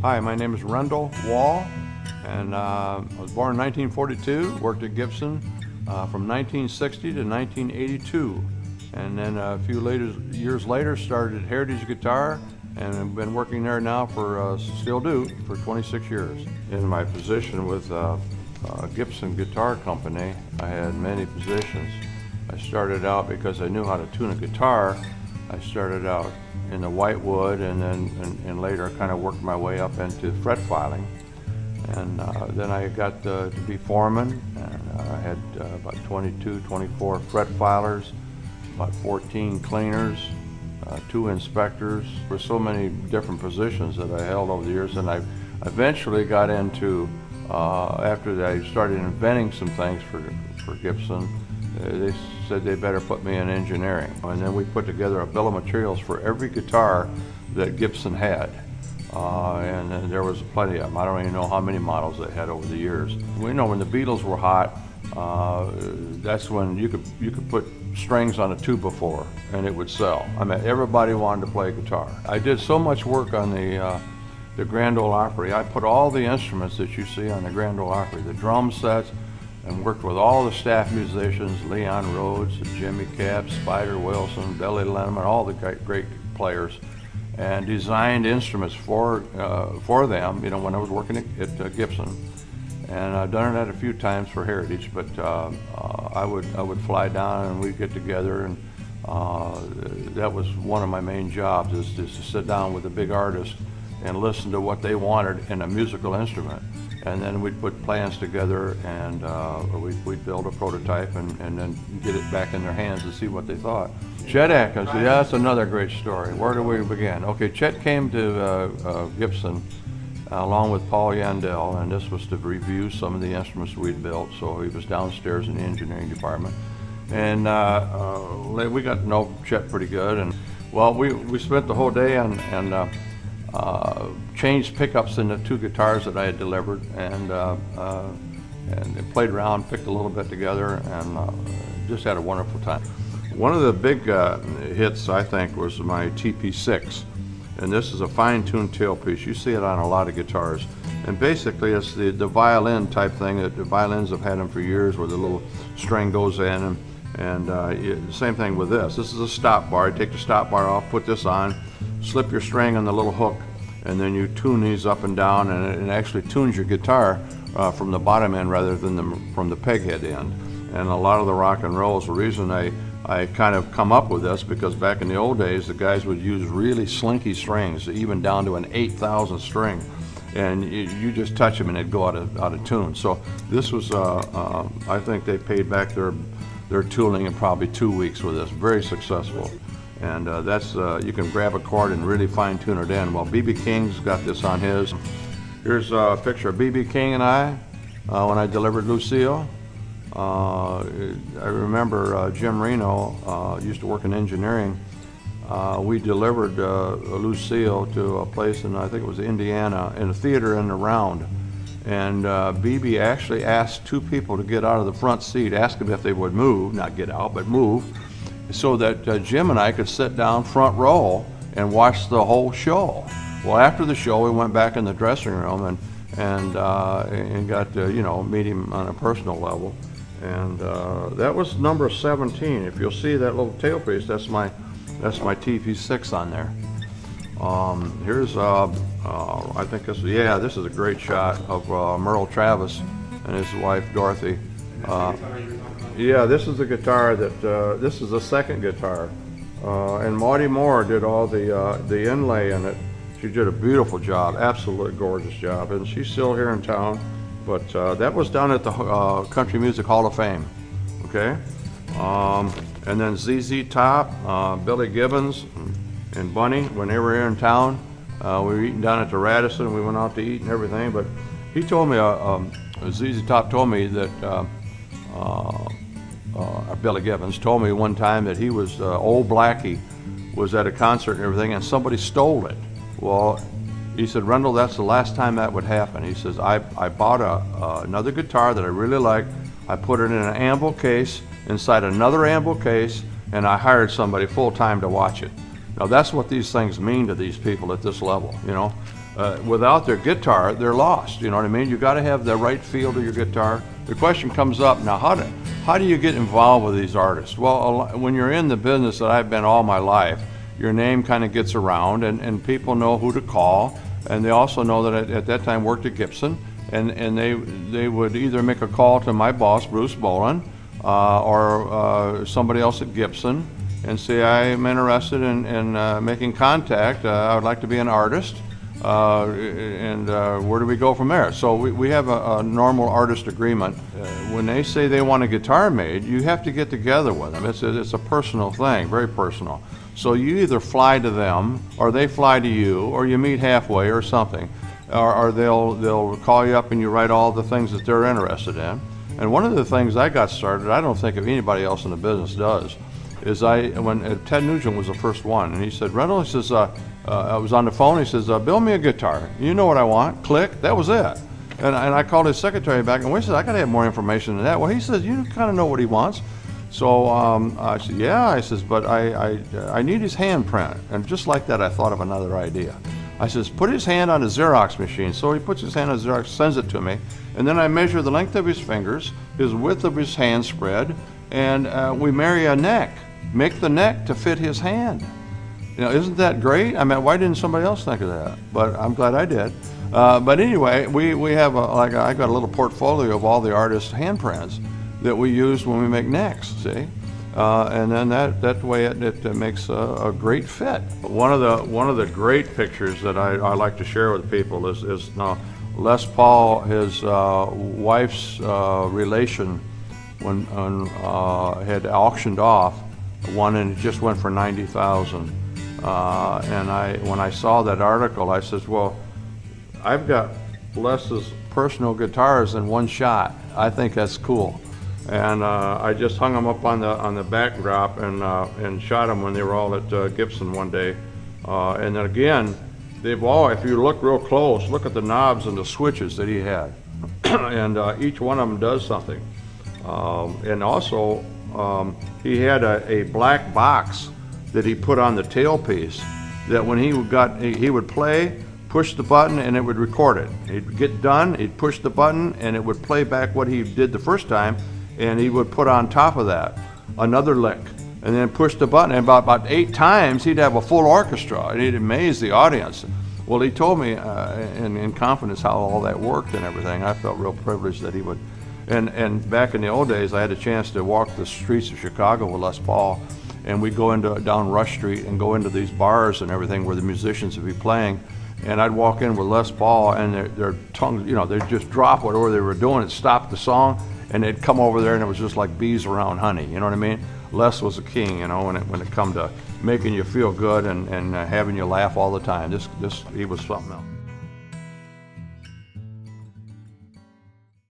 Hi, my name is Rendell Wall, and I was born in 1942, worked at Gibson from 1960 to 1982. And then a few years later started Heritage Guitar, and I've been working there now still do, for 26 years. In my position with Gibson Guitar Company, I had many positions. I started out because I knew how to tune a guitar. I started out in the whitewood, and then later I kind of worked my way up into fret filing. And then I got to be foreman, and I had about 22, 24 fret filers, about 14 cleaners, 2 inspectors. There were so many different positions that I held over the years, and I eventually got into, after I started inventing some things for Gibson, they said they better put me in engineering. And then we put together a bill of materials for every guitar that Gibson had. And there was plenty of them. I don't even know how many models they had over the years. We know when the Beatles were hot, that's when you could put strings on a 2x4 and it would sell. I mean, everybody wanted to play guitar. I did so much work on the Grand Ole Opry. I put all the instruments that you see on the Grand Ole Opry, the drum sets, and worked with all the staff musicians, Leon Rhodes, Jimmy Capps, Spider Wilson, Billy Lemon, all the great players, and designed instruments for them, you know, when I was working at Gibson. And I've done that a few times for Heritage, but I would fly down and we'd get together, and that was one of my main jobs, is to sit down with a big artist and listen to what they wanted in a musical instrument. And then we'd put plans together, and we'd build a prototype and then get it back in their hands to see what they thought. Chet Atkins, yeah, that's another great story. Where do we begin? Okay, Chet came to Gibson along with Paul Yandell, and this was to review some of the instruments we'd built. So he was downstairs in the engineering department. And we got to know Chet pretty good. And well, we spent the whole day and changed pickups in the 2 guitars that I had delivered, and played around, picked a little bit together, and just had a wonderful time. One of the big hits, I think, was my TP6, and this is a fine-tuned tailpiece. You see it on a lot of guitars, and basically it's the violin type thing that the violins have had them for years, where the little string goes in, and the same thing with this. This is a stop bar. You take the stop bar off, put this on, slip your string on the little hook, and then you tune these up and down, and it actually tunes your guitar from the bottom end rather than from the peg head end. And a lot of the rock and rolls, the reason I kind of come up with this, because back in the old days the guys would use really slinky strings, even down to an 8,000 string, and you just touch them and it'd go out of tune. So this was, I think they paid back their tooling in probably 2 weeks with this. Very successful. And that's, you can grab a chord and really fine tune it in. Well, B.B. King's got this on his. Here's a picture of B.B. King and I when I delivered Lucile. I remember Jim Reno used to work in engineering. We delivered Lucile to a place in, I think it was Indiana, in a theater in the Round. And B.B. actually asked 2 people to get out of the front seat, asked them if they would move, not get out, but move, so that Jim and I could sit down front row and watch the whole show. Well, after the show, we went back in the dressing room and got to, you know, meet him on a personal level. And that was number 17. If you'll see that little tailpiece, that's my TP6 on there. Here's I think this is a great shot of Merle Travis and his wife Dorothy. Yeah, this is the guitar that, this is the second guitar. And Maudie Moore did all the inlay in it. She did a beautiful job, absolutely gorgeous job, and she's still here in town. But that was done at the Country Music Hall of Fame, okay? And then ZZ Top, Billy Gibbons, and Bunny, when they were here in town, we were eating down at the Radisson. We went out to eat and everything, but he told me, ZZ Top told me that, Billy Gibbons told me one time that he was, Old Blackie was at a concert and everything, and somebody stole it. Well, he said, Rendell, that's the last time that would happen. He says, I bought another guitar that I really liked. I put it in an amble case inside another amble case, and I hired somebody full-time to watch it. Now, that's what these things mean to these people at this level, you know. without their guitar, they're lost. You know what I mean? You got to have the right feel to your guitar. The question comes up now: how do you get involved with these artists? Well, when you're in the business that I've been all my life, your name kind of gets around, and people know who to call, and they also know that I, at that time, worked at Gibson, and they would either make a call to my boss, Bruce Boland, or somebody else at Gibson, and say, I'm interested in making contact. I would like to be an artist, and where do we go from there? So we have a normal artist agreement. When they say they want a guitar made, you have to get together with them. It's a personal thing, very personal. So you either fly to them, or they fly to you, or you meet halfway or something, or they'll call you up and you write all the things that they're interested in. And one of the things I got started, I don't think if anybody else in the business does, is when Ted Nugent was the first one, and he said, Rendell, he says, I was on the phone, he says, build me a guitar. You know what I want. Click. That was it. And I called his secretary back, and we said, I got to have more information than that. Well, he says, you kind of know what he wants. So I said, yeah. I says, but I need his handprint. And just like that, I thought of another idea. I says, put his hand on a Xerox machine. So he puts his hand on a Xerox, sends it to me, and then I measure the length of his fingers, his width of his hand spread, and we marry a neck. Make the neck to fit his hand. You know, isn't that great? I mean, why didn't somebody else think of that? But I'm glad I did. But anyway, we have I got a little portfolio of all the artists' handprints that we use when we make necks, see? And then that way it makes a great fit. One of the great pictures that I like to share with people is now Les Paul, his wife's relation, when had auctioned off one, and it just went for $90,000. And when I saw that article, I says, well, I've got Les's personal guitars in one shot. I think that's cool. And I just hung them up on the backdrop and shot them when they were all at Gibson one day. And then again, they've all, if you look real close, look at the knobs and the switches that he had. And each one of them does something. And also, he had a black box that he put on the tailpiece that when he would play, push the button, and it would record it. He'd get done, he'd push the button, and it would play back what he did the first time, and he would put on top of that another lick, and then push the button, and about 8 times he'd have a full orchestra, and he'd amaze the audience. Well, he told me in confidence how all that worked and everything. I felt real privileged that he would. And back in the old days, I had a chance to walk the streets of Chicago with Les Paul, and we'd go down Rush Street and go into these bars and everything where the musicians would be playing, and I'd walk in with Les Paul, and their tongues, you know, they'd just drop whatever they were doing, it'd stop the song, and they'd come over there, and it was just like bees around honey, you know what I mean? Les was a king, you know, when it come to making you feel good and having you laugh all the time. He was something else.